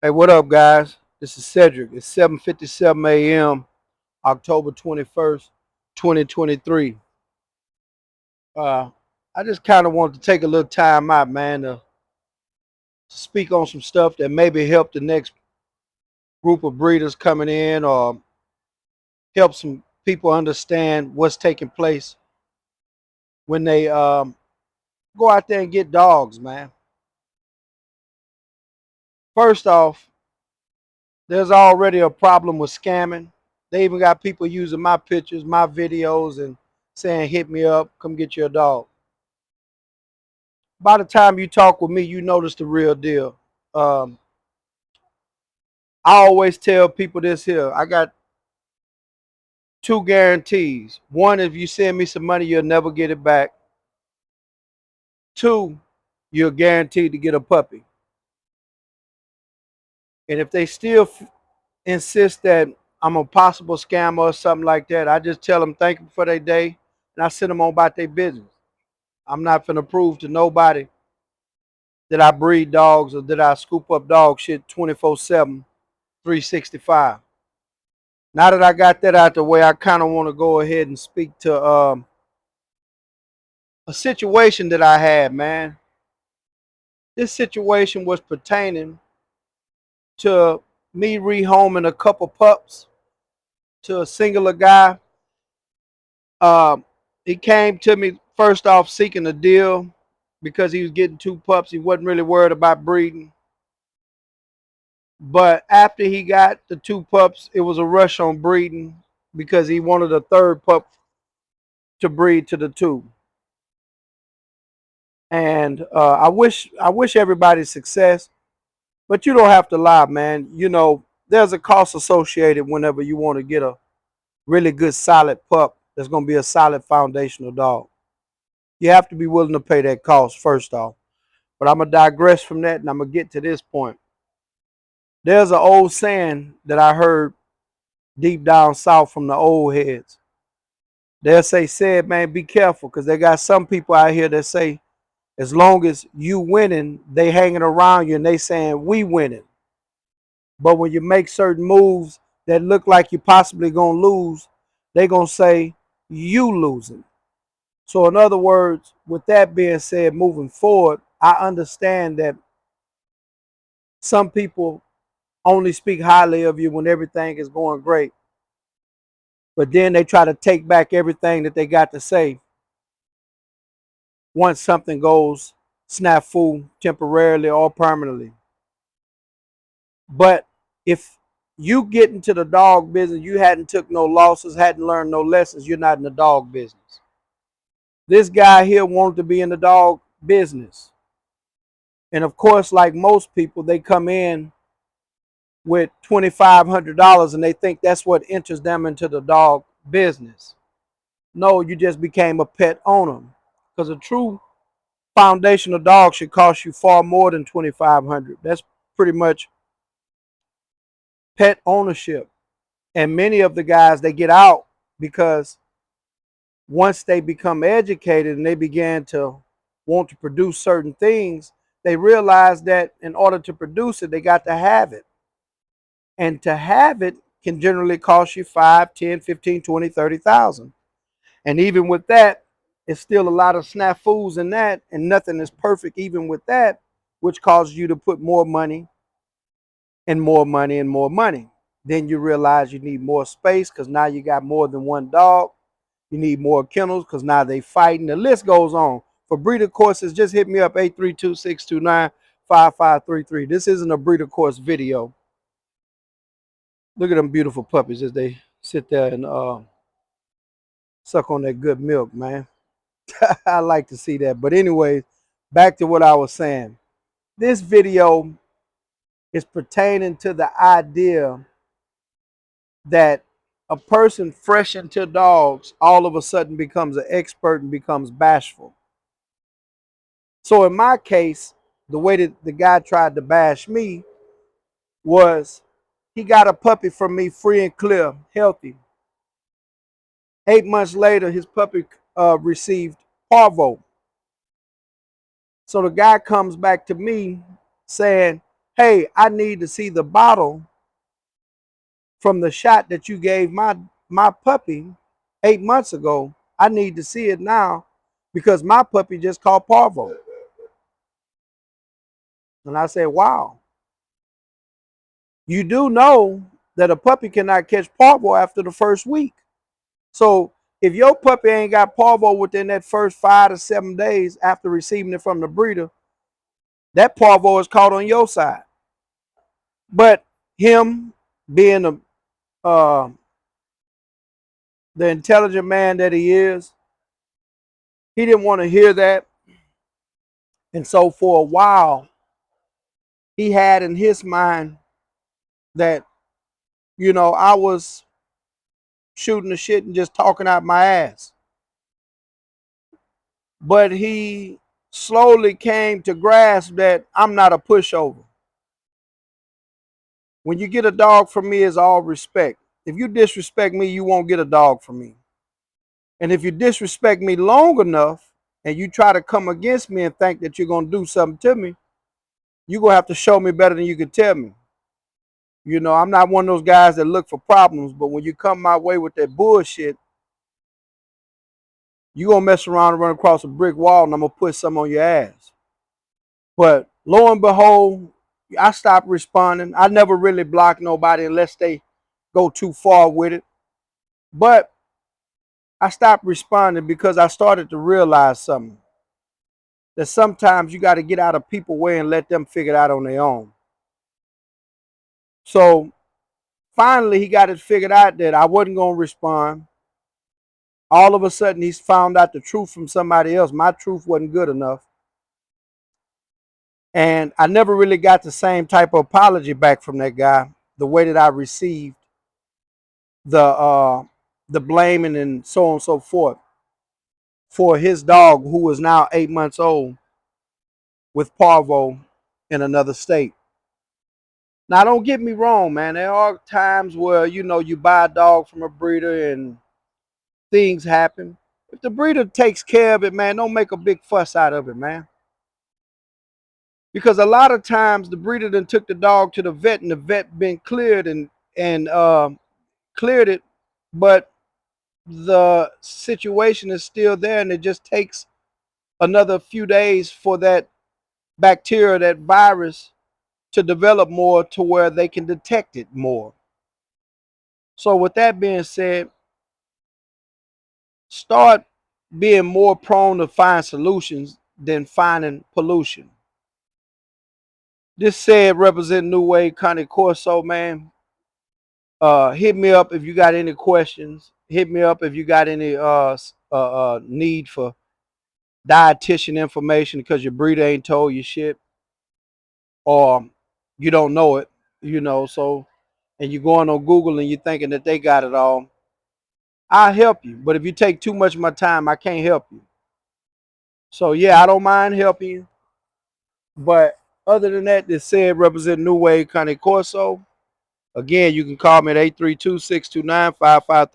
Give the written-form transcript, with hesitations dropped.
Hey, what up, guys? This is Cedric. It's 7:57 a.m., October 21st, 2023. Uh, I just kind of wanted to take a little time out, man, to speak on some stuff that maybe help the next group of breeders coming in or help some people understand what's taking place when they go out there and get dogs, man. First off, there's already a problem with scamming. They even got people using my pictures, my videos, and saying, hit me up, come get your dog. By the time you talk with me, you notice the real deal. Um, I always tell people this here. I got two guarantees. One, if you send me some money, you'll never get it back. Two, you're guaranteed to get a puppy. And if they still insist that I'm a possible scammer or something like that, I just tell them thank you for their day and I send them on about their business. I'm not finna prove to nobody that I breed dogs or that I scoop up dog shit 24/7, 365. Now that I got that out the way, I kind of want to go ahead and speak to a situation that I had, man. This situation was pertaining to me rehoming a couple pups to a singular guy. Um, he came to me first off seeking a deal because he was getting two pups. He wasn't really worried about breeding. But after he got the two pups, it was a rush on breeding because he wanted a third pup to breed to the two. And I wish everybody success, but you don't have to lie, man. You know, there's a cost associated whenever you want to get a really good solid pup that's going to be a solid foundational dog. You have to be willing to pay that cost first off. But I'm going to digress from that and I'm going to get to this point. There's an old saying that I heard deep down south from the old heads. They'll say, said, man, be careful because they got some people out here that say, as long as you winning, they hanging around you and they saying we winning. But when you make certain moves that look like you possibly gonna lose, they gonna say you losing. So in other words, with that being said, moving forward, I understand that some people only speak highly of you when everything is going great. But then they try to take back everything that they got to say once something goes snafu temporarily or permanently. But if you get into the dog business, you hadn't took no losses, hadn't learned no lessons, you're not in the dog business. This guy here wanted to be in the dog business. And of course, like most people, they come in with $2,500 and they think that's what enters them into the dog business. No, you just became a pet owner. Because a true foundational dog should cost you far more than $2,500. That's pretty much pet ownership. And many of the guys, they get out because once they become educated and they began to want to produce certain things, they realize that in order to produce it, they got to have it. And to have it can generally cost you 5, 10, 15, 20, 30,000. And even with that, it's still a lot of snafus in that, and nothing is perfect even with that, which causes you to put more money and more money and more money. Then you realize you need more space because now you got more than one dog. You need more kennels because now they fighting. The list goes on. For breeder courses, just hit me up 832-629-5533. This isn't a breeder course video. Look at them beautiful puppies as they sit there and suck on that good milk, man. I like to see that. But anyways, back to what I was saying. This video is pertaining to the idea that a person fresh into dogs all of a sudden becomes an expert and becomes bashful. So in my case, the way that the guy tried to bash me was he got a puppy from me free and clear, healthy. 8 months later, his puppy received parvo. So the guy comes back to me saying, hey, I need to see the bottle from the shot that you gave my puppy 8 months ago. I need to see it now because my puppy just caught parvo. And I said, wow, you do know that a puppy cannot catch parvo after the first week. So if your puppy ain't got parvo within that first 5 to 7 days after receiving it from the breeder, that parvo is caught on your side. But him being uh, the intelligent man that he is, he didn't want to hear that. And so for a while, he had in his mind that, I was shooting the shit and just talking out my ass. But he slowly came to grasp that I'm not a pushover. When you get a dog from me, it's all respect. If you disrespect me, you won't get a dog from me. And if you disrespect me long enough and you try to come against me and think that you're going to do something to me, you're going to have to show me better than you can tell me. I'm not one of those guys that look for problems, but when you come my way with that bullshit, you're going to mess around and run across a brick wall and I'm going to put some on your ass. But lo and behold, I stopped responding. I never really block nobody unless they go too far with it. But I stopped responding because I started to realize something. That sometimes you got to get out of people's way and let them figure it out on their own. So finally, he got it figured out that I wasn't going to respond. All of a sudden, he's found out the truth from somebody else. My truth wasn't good enough. And I never really got the same type of apology back from that guy, the way that I received the blaming and so on and so forth for his dog who was now 8 months old with parvo in another state. Now, don't get me wrong, man. There are times where, you buy a dog from a breeder and things happen. If the breeder takes care of it, man, don't make a big fuss out of it, man. Because a lot of times the breeder then took the dog to the vet and the vet been cleared and cleared it, but the situation is still there and it just takes another few days for that bacteria, that virus to develop more to where they can detect it more. So with that being said, start being more prone to find solutions than finding pollution. This said represent New Wave Connie Corso, man. Hit me up if you got any questions. Hit me up if you got any need for dietitian information because your breeder ain't told you shit or you don't know it, so and you're going on Google and you're thinking that they got it all. I'll help you. But if you take too much of my time, I can't help you. So yeah, I don't mind helping you. But other than that, this said represent New Wave Connie Corso. Again, you can call me at 832-629-5533.